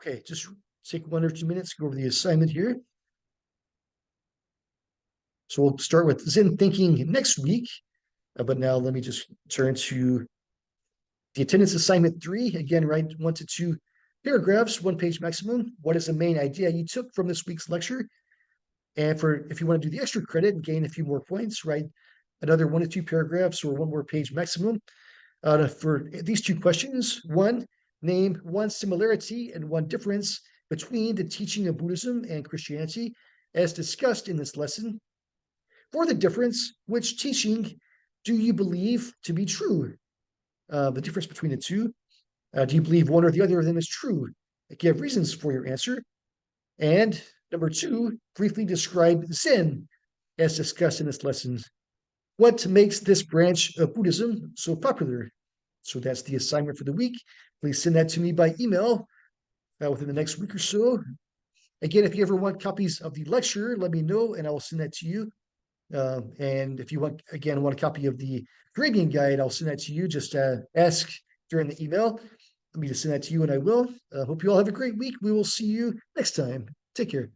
Okay, just take 1 or 2 minutes to go over the assignment here. So we'll start with Zen thinking next week, but now let me just turn to the attendance assignment 3. Again, write 1 to 2 paragraphs, 1 page maximum. What is the main idea you took from this week's lecture? And if you want to do the extra credit and gain a few more points, write another 1 to 2 paragraphs or 1 more page maximum. For these 2 questions, 1, name 1 similarity and 1 difference between the teaching of Buddhism and Christianity as discussed in this lesson. For the difference, which teaching do you believe to be true? The difference between the two. Do you believe one or the other of them is true? Give reasons for your answer. And number 2, briefly describe Zen as discussed in this lesson. What makes this branch of Buddhism so popular? So that's the assignment for the week. Please send that to me by email within the next week or so. Again, if you ever want copies of the lecture, let me know and I will send that to you. And if you want a copy of the grading guide, I'll send that to you. Just ask during the email for me to send that to you, and I will. Hope you all have a great week. We will see you next time. Take care.